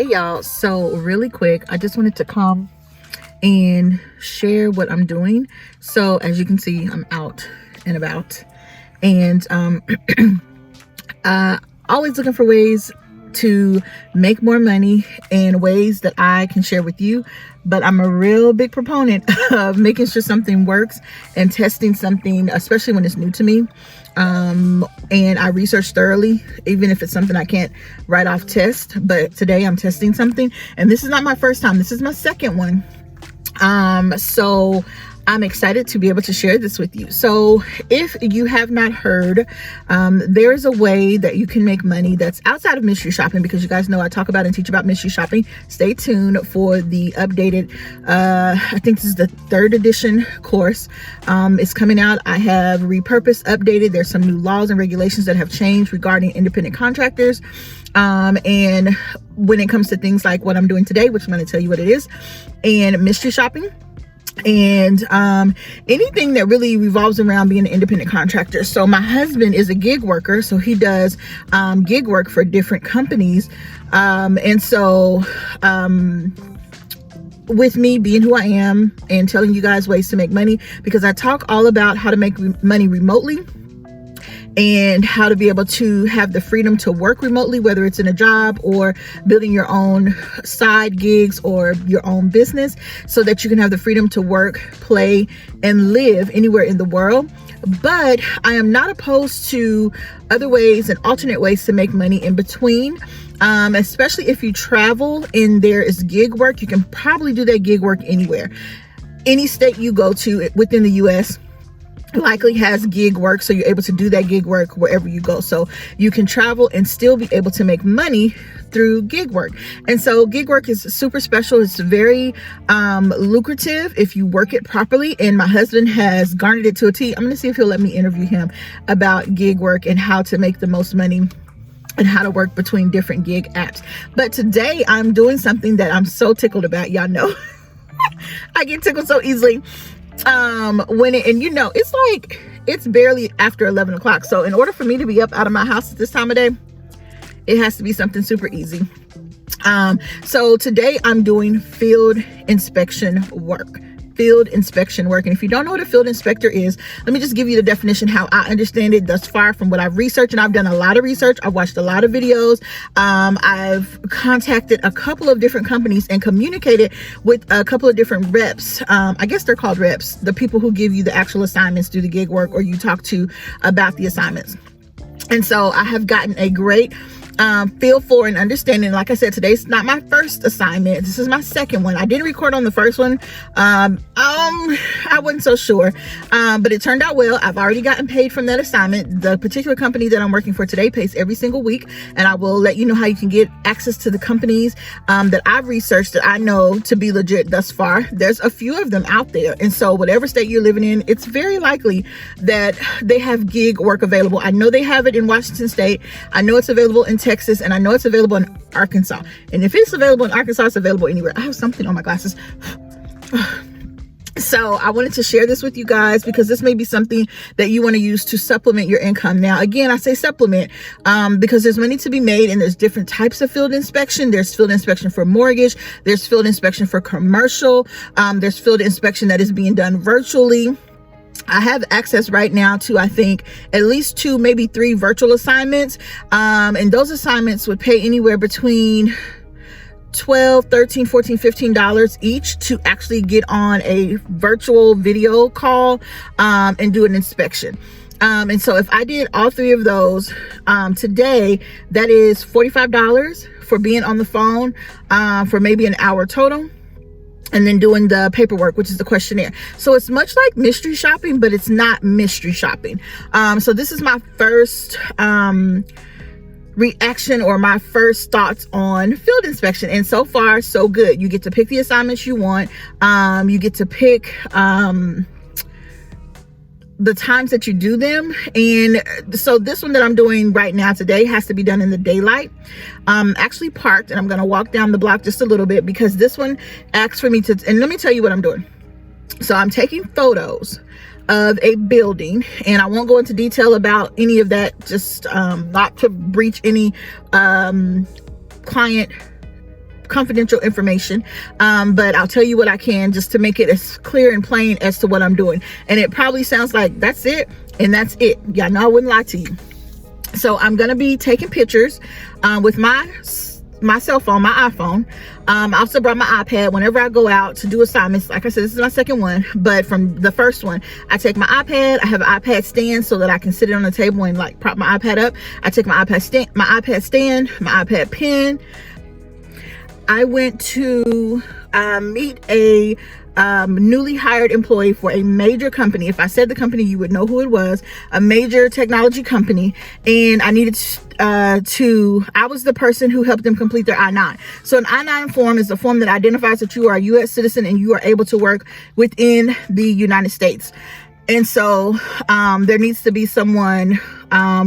y'all, so really quick, I just wanted to come and share what I'm doing. So as you can see, I'm out and about, and always looking for ways to make more money and ways that I can share with you. But I'm a real big proponent of making sure something works and testing something, especially when it's new to me. And I research thoroughly, even if it's something I can't right off test. But today I'm testing something, and this is not my first time. This is my second one. So I'm excited to be able to share this with you. So if you have not heard, there's a way that you can make money that's outside of mystery shopping, because you guys know I talk about and teach about mystery shopping. Stay tuned for the updated, I think this is the 3rd edition course. It's coming out. I have repurposed, updated. There's some new laws and regulations that have changed regarding independent contractors. And when it comes to things like what I'm doing today, which I'm going to tell you what it is, and mystery shopping, and anything that really revolves around being an independent contractor. So my husband is a gig worker, so he does gig work for different companies, and so with me being who I am and telling you guys ways to make money, because I talk all about how to make money remotely and how to be able to have the freedom to work remotely, whether it's in a job or building your own side gigs or your own business, so that you can have the freedom to work, play, and live anywhere in the world. But I am not opposed to other ways and alternate ways to make money in between, especially if you travel and there is gig work. You can probably do that gig work anywhere. Any state you go to within the US likely has gig work, so you're able to do that gig work wherever you go. So you can travel and still be able to make money through gig work. And so gig work is super special. It's very lucrative if you work it properly, and my husband has garnered it to a T. I'm going to see if he'll let me interview him about gig work and how to make the most money and how to work between different gig apps. But today I'm doing something that I'm so tickled about. Y'all know I get tickled so easily. It's barely after 11 o'clock. So in order for me to be up out of my house at this time of day, it has to be something super easy. So today I'm doing field inspection work. And if you don't know what a field inspector is, let me just give you the definition, how I understand it thus far from what I've researched. And I've done a lot of research. I've watched a lot of videos. I've contacted a couple of different companies and communicated with a couple of different reps. I guess they're called reps, the people who give you the actual assignments, do the gig work, or you talk to about the assignments. And so I have gotten a great feel for and understanding. Like I said, today's not my first assignment. This is my second one. I didn't record on the first one. I wasn't so sure, but it turned out well. I've already gotten paid from that assignment. The particular company that I'm working for today pays every single week, and I will let you know how you can get access to the companies that I've researched that I know to be legit thus far. There's a few of them out there, and so whatever state you're living in, it's very likely that they have gig work available. I know they have it in Washington State. I know it's available in Texas, and I know it's available in Arkansas. And if it's available in Arkansas, it's available anywhere. I have something on my glasses. So I wanted to share this with you guys, because this may be something that you want to use to supplement your income. Now, again, I say supplement because there's money to be made, and there's different types of field inspection. There's field inspection for mortgage. There's field inspection for commercial. There's field inspection that is being done virtually. I have access right now to, I think, at least 2, maybe 3 virtual assignments. And those assignments would pay anywhere between $12, $13, $14, $15 each to actually get on a virtual video call and do an inspection. And so if I did all 3 of those today, that is $45 for being on the phone for maybe an hour total, and then doing the paperwork, which is the questionnaire. So it's much like mystery shopping, but it's not mystery shopping. So this is my first reaction, or my first thoughts on field inspection, and so far so good. You get to pick the assignments you want. You get to pick the times that you do them. And so this one that I'm doing right now today has to be done in the daylight. I'm actually parked, and I'm going to walk down the block just a little bit, because this one asks for me to, and let me tell you what I'm doing. So I'm taking photos of a building, and I won't go into detail about any of that, just not to breach any client confidential information, but I'll tell you what I can just to make it as clear and plain as to what I'm doing. And it probably sounds like that's it and that's it. Yeah, no, I wouldn't lie to you. So I'm gonna be taking pictures with my cell phone, my iPhone. I also brought my iPad whenever I go out to do assignments. Like I said, this is my second one, but from the first one, I take my iPad. I have an iPad stand so that I can sit it on the table and like prop my iPad up. I take my iPad stand, my iPad pen. I went to meet a newly hired employee for a major company. If I said the company, you would know who it was. A major technology company. And I needed I was the person who helped them complete their I-9. So an I-9 form is a form that identifies that you are a U.S. citizen and you are able to work within the United States. And so there needs to be someone,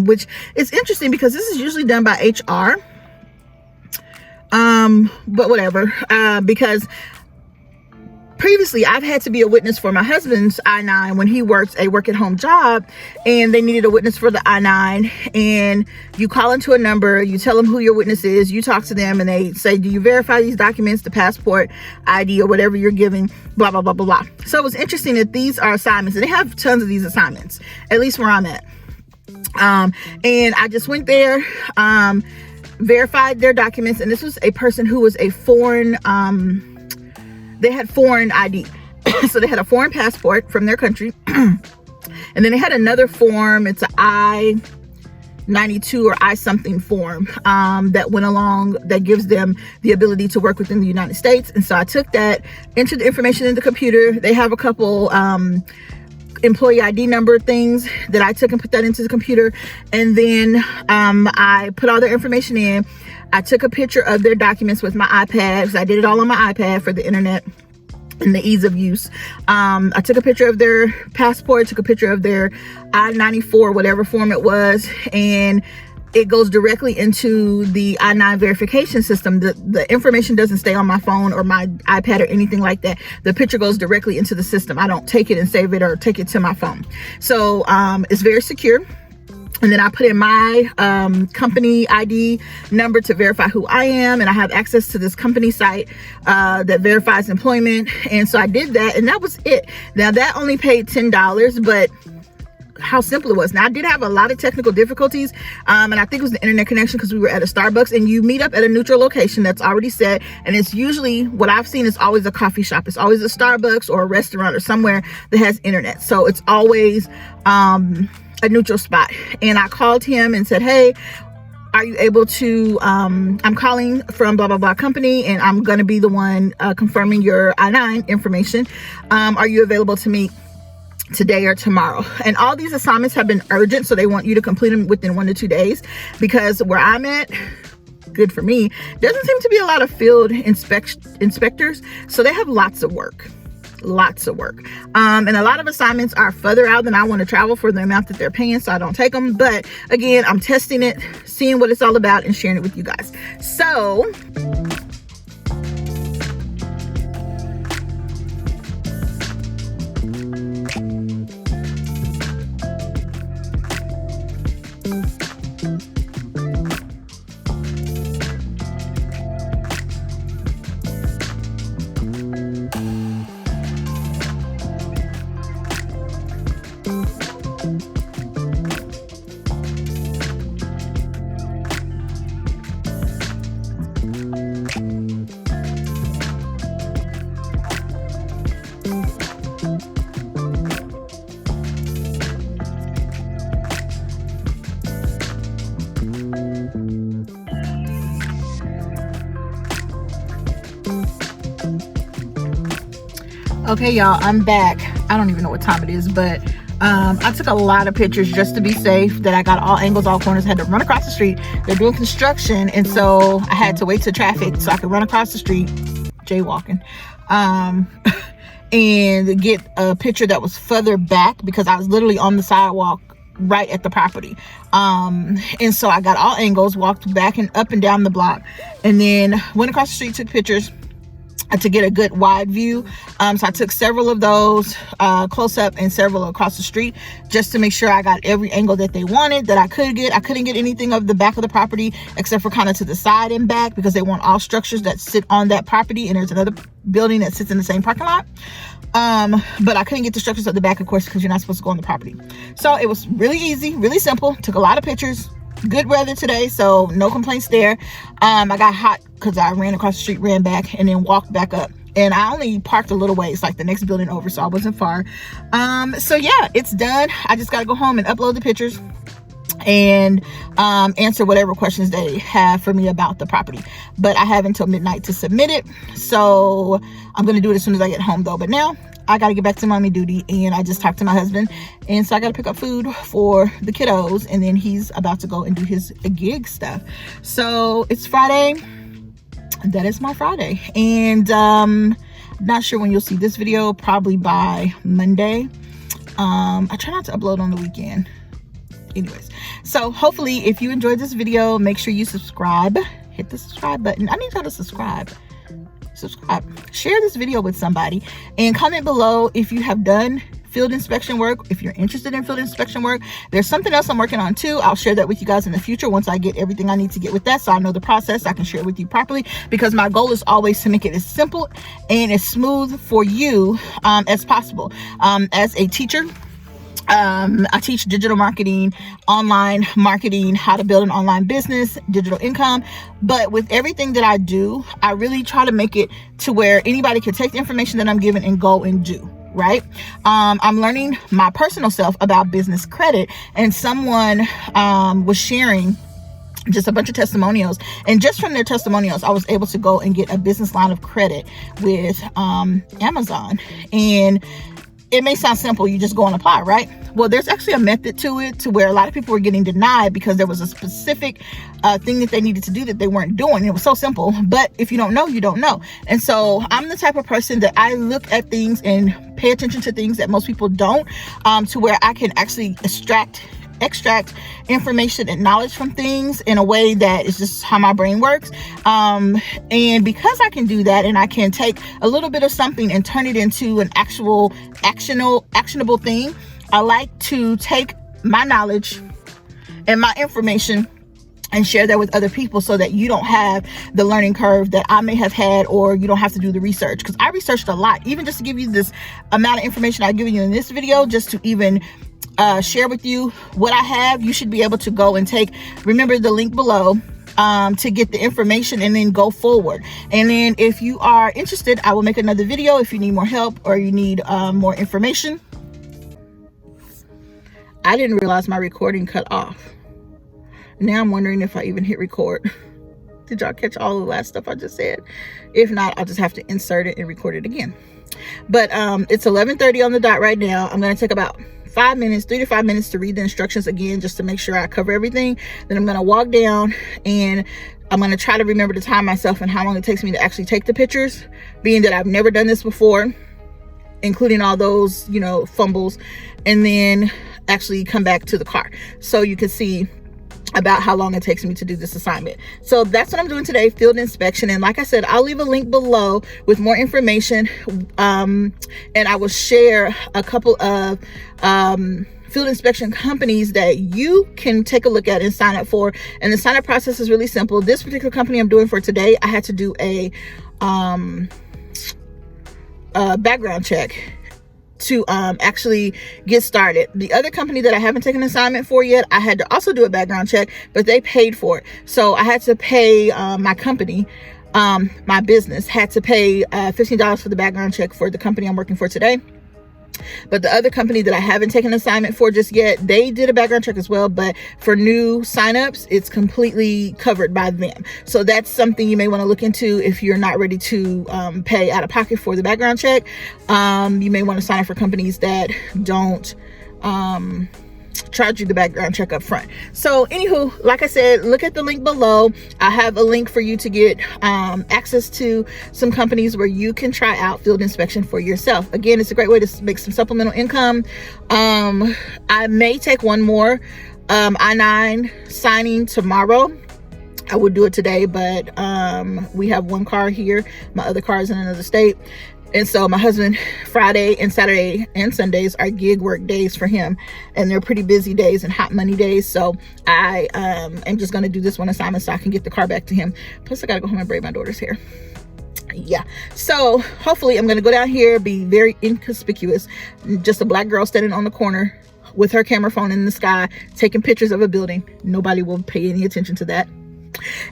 which is interesting because this is usually done by HR. But whatever, because previously I've had to be a witness for my husband's I-9 when he works a work at home job, and they needed a witness for the I-9. And you call into a number, you tell them who your witness is, you talk to them, and they say, do you verify these documents, the passport, ID, or whatever you're giving, blah, blah, blah, blah, blah. So it was interesting that these are assignments, and they have tons of these assignments, at least where I'm at. And I just went there, verified their documents, and this was a person who was a foreign, they had foreign ID. So they had a foreign passport from their country. And then they had another form. It's an I-92 or I-something form that went along, that gives them the ability to work within the United States. And so I took that, entered the information in the computer. They have a couple employee ID number things that I took and put that into the computer. And then I put all their information in. I took a picture of their documents with my iPad, because I did it all on my iPad for the internet and the ease of use. I took a picture of their passport, took a picture of their I-94, whatever form it was, and it goes directly into the I-9 verification system. The information doesn't stay on my phone or my iPad or anything like that. The picture goes directly into the system. I don't take it and save it or take it to my phone. So it's very secure. And then I put in my company ID number to verify who I am. And I have access to this company site that verifies employment. And so I did that, and that was it. Now that only paid $10, but how simple it was. Now I did have a lot of technical difficulties, and I think it was the internet connection, because we were at a Starbucks, and you meet up at a neutral location that's already set, and it's usually, what I've seen is always a coffee shop. It's always a Starbucks or a restaurant or somewhere that has internet. So it's always a neutral spot. And I called him and said, hey, are you able to, I'm calling from blah, blah, blah company, and I'm going to be the one confirming your I-9 information. Are you available to meet today or tomorrow? And all these assignments have been urgent, so they want you to complete them within 1 to 2 days, because where I'm at, good for me, doesn't seem to be a lot of field inspectors, so they have lots of work. And a lot of assignments are further out than I want to travel for the amount that they're paying, so I don't take them. But again, I'm testing it, seeing what it's all about, and sharing it with you guys. So okay, y'all, I'm back. I don't even know what time it is, but I took a lot of pictures just to be safe, that I got all angles, all corners. I had to run across the street. They're doing construction, and so I had to wait to traffic so I could run across the street, jaywalking, and get a picture that was further back, because I was literally on the sidewalk right at the property. And so I got all angles, walked back and up and down the block, and then went across the street, took pictures. to get a good wide view. So I took several of those close up and several across the street just to make sure I got every angle that they wanted, that I could get. I couldn't get anything of the back of the property except for kind of to the side and back, because they want all structures that sit on that property, and there's another building that sits in the same parking lot. But I couldn't get the structures at the back, of course, because you're not supposed to go on the property. So it was really easy, really simple. Took a lot of pictures. Good weather today, so no complaints there. I got hot because I ran across the street, ran back, and then walked back up. And I only parked a little ways, like the next building over, so I wasn't far. So yeah, it's done. I just got to go home and upload the pictures and answer whatever questions they have for me about the property. But I have until midnight to submit it, so I'm going to do it as soon as I get home, though. But now I got to get back to mommy duty, and I just talked to my husband, and so I got to pick up food for the kiddos, and then he's about to go and do his gig stuff. So it's Friday. That is my Friday, and not sure when you'll see this video, probably by Monday. I try not to upload on the weekend anyways. So hopefully, if you enjoyed this video, make sure you subscribe. Hit the subscribe button. I need y'all to subscribe. Share this video with somebody, and comment below if you have done field inspection work, if you're interested in field inspection work. There's something else I'm working on too. I'll share that with you guys in the future once I get everything I need to get with that, so I know the process, I can share it with you properly, because my goal is always to make it as simple and as smooth for you as possible. As a teacher, I teach digital marketing, online marketing, how to build an online business, digital income. But with everything that I do, I really try to make it to where anybody can take the information that I'm given and go and do, right? I'm learning my personal self about business credit, and someone was sharing just a bunch of testimonials, and just from their testimonials I was able to go and get a business line of credit with Amazon. And it may sound simple, you just go and apply, right? Well, there's actually a method to it, to where a lot of people were getting denied because there was a specific thing that they needed to do that they weren't doing. It was so simple, but if you don't know, you don't know. And so I'm the type of person that I look at things and pay attention to things that most people don't, to where I can actually extract information and knowledge from things in a way that is just how my brain works. And because I can do that, and I can take a little bit of something and turn it into an actual actionable thing, I like to take my knowledge and my information and share that with other people, so that you don't have the learning curve that I may have had, or you don't have to do the research. Because I researched a lot, even just to give you this amount of information I've given you in this video, just to even share with you what I have. You should be able to go and remember the link below to get the information, and then go forward. And then if you are interested, I will make another video if you need more help or you need more information. I didn't realize my recording cut off. Now I'm wondering if I even hit record. Did y'all catch all the last stuff I just said? If not, I'll just have to insert it and record it again. But it's 11:30 on the dot right now. I'm going to take about 3 to 5 minutes to read the instructions again, just to make sure I cover everything. Then I'm going to walk down, and I'm going to try to remember to time myself and how long it takes me to actually take the pictures, being that I've never done this before, including all those, fumbles, and then actually come back to the car so you can see about how long it takes me to do this assignment. So that's what I'm doing today, field inspection. And like I said, I'll leave a link below with more information, and I will share a couple of field inspection companies that you can take a look at and sign up for. And the sign up process is really simple. This particular company I'm doing for today, I had to do a background check to actually get started. The other company that I haven't taken an assignment for yet, I had to also do a background check, but they paid for it. So I had to pay my company, my business had to pay $15 for the background check for the company I'm working for today. But the other company that I haven't taken an assignment for just yet, they did a background check as well, but for new signups, it's completely covered by them. So that's something you may want to look into if you're not ready to pay out of pocket for the background check. You may want to sign up for companies that don't charge you the background check up front. So anywho, like I said, look at the link below. I have a link for you to get access to some companies where you can try out field inspection for yourself. Again, it's a great way to make some supplemental income. I may take one more I-9 signing tomorrow. I would do it today, but we have one car here. My other car is in another state. And so my husband, Friday and Saturday and Sundays are gig work days for him. And they're pretty busy days and hot money days. So I am just going to do this one assignment so I can get the car back to him. Plus I got to go home and braid my daughter's hair. Yeah, so hopefully I'm going to go down here, be very inconspicuous. Just a black girl standing on the corner with her camera phone in the sky, taking pictures of a building. Nobody will pay any attention to that.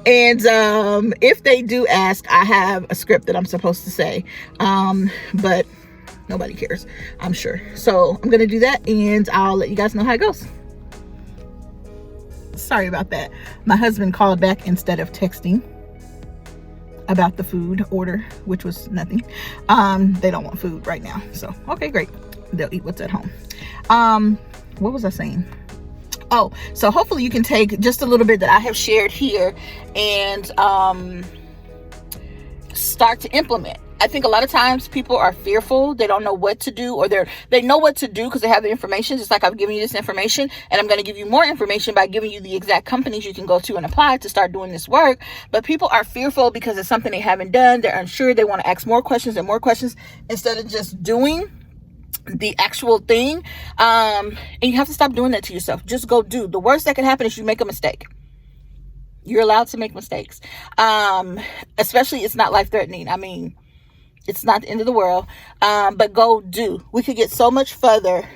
And if they do ask, I have a script that I'm supposed to say, but nobody cares, I'm sure. So I'm gonna do that, and I'll let you guys know how it goes. Sorry about that. My husband called back instead of texting about the food order, which was nothing. They don't want food right now, so okay, great, they'll eat what's at home. What was I saying? Oh, so hopefully you can take just a little bit that I have shared here and start to implement. I think a lot of times people are fearful. They don't know what to do, or they know what to do because they have the information. Just like I've given you this information, and I'm going to give you more information by giving you the exact companies you can go to and apply to start doing this work. But people are fearful because it's something they haven't done. They're unsure. They want to ask more questions and more questions instead of just doing the actual thing. And you have to stop doing that to yourself. Just go do. The worst that can happen is you make a mistake. You're allowed to make mistakes. Especially it's not life-threatening. I mean, it's not the end of the world. But go do. We could get so much further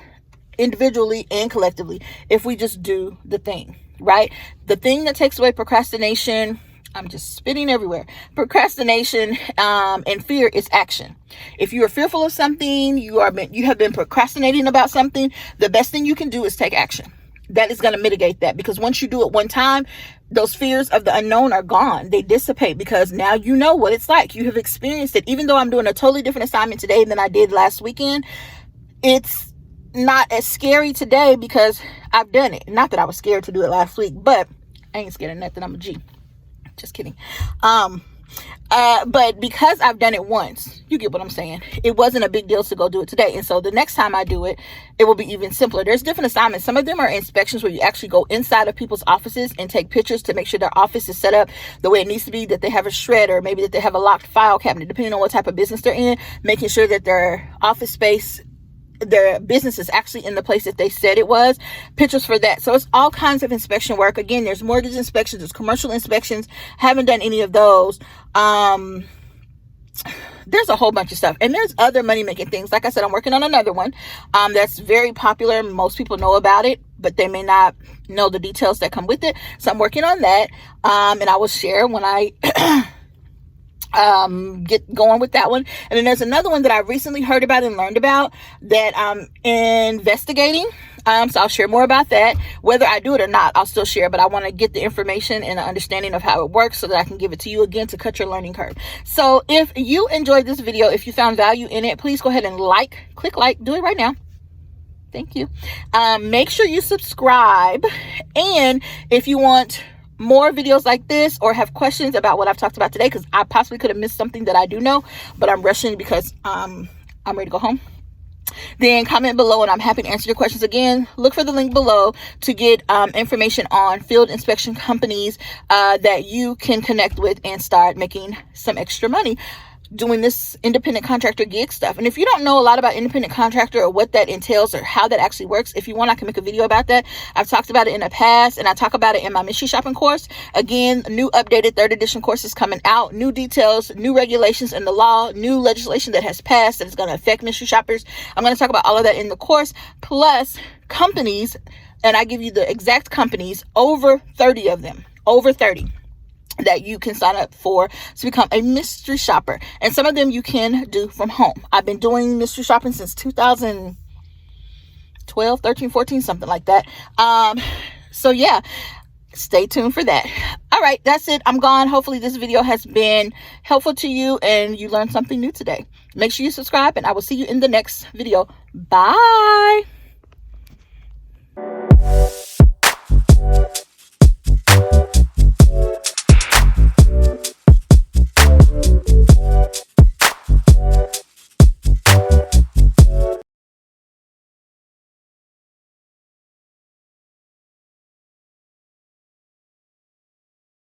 individually and collectively if we just do the thing, right? The thing that takes away procrastination, I'm just spitting everywhere. Procrastination and fear is action. If you are fearful of something, you have been procrastinating about something, the best thing you can do is take action. That is going to mitigate that, because once you do it one time, those fears of the unknown are gone. They dissipate because now you know what it's like. You have experienced it. Even though I'm doing a totally different assignment today than I did last weekend, it's not as scary today because I've done it. Not that I was scared to do it last week, but I ain't scared of nothing. I'm a G. Just kidding. But because I've done it once, you get what I'm saying. It wasn't a big deal to go do it today. And so the next time I do it, it will be even simpler. There's different assignments. Some of them are inspections where you actually go inside of people's offices and take pictures to make sure their office is set up the way it needs to be, that they have a shredder, maybe that they have a locked file cabinet, depending on what type of business they're in, making sure that their office space, their business is actually in the place that they said it was. Pictures for that. So it's all kinds of inspection work. Again, there's mortgage inspections, there's commercial inspections. Haven't done any of those. There's a whole bunch of stuff, and there's other money making things. Like I said, I'm working on another one that's very popular. Most people know about it, but they may not know the details that come with it. So I'm working on that, and I will share when I get going with that one. And then there's another one that I recently heard about and learned about that I'm investigating. So I'll share more about that. Whether I do it or not, I'll still share, but I want to get the information and the understanding of how it works so that I can give it to you again to cut your learning curve. So if you enjoyed this video, if you found value in it, please go ahead and click like, do it right now. Thank you. Make sure you subscribe. And if you want more videos like this or have questions about what I've talked about today, because I possibly could have missed something that I do know, but I'm rushing because I'm ready to go home, then comment below and I'm happy to answer your questions. Again, look for the link below to get information on field inspection companies that you can connect with and start making some extra money doing this independent contractor gig stuff. And if you don't know a lot about independent contractor or what that entails or how that actually works, if you want, I can make a video about that. I've talked about it in the past, and I talk about it in my mystery shopping course. Again, new updated 3rd edition course is coming out, new details, new regulations in the law, new legislation that has passed that is going to affect mystery shoppers. I'm going to talk about all of that in the course, plus companies, and I give you the exact companies, over 30 of them, over 30. That you can sign up for to become a mystery shopper. And some of them you can do from home. I've been doing mystery shopping since 2012, 13, 14, something like that. So yeah, stay tuned for that. All right, that's it. I'm gone. Hopefully this video has been helpful to you and you learned something new today. Make sure you subscribe, and I will see you in the next video. Bye.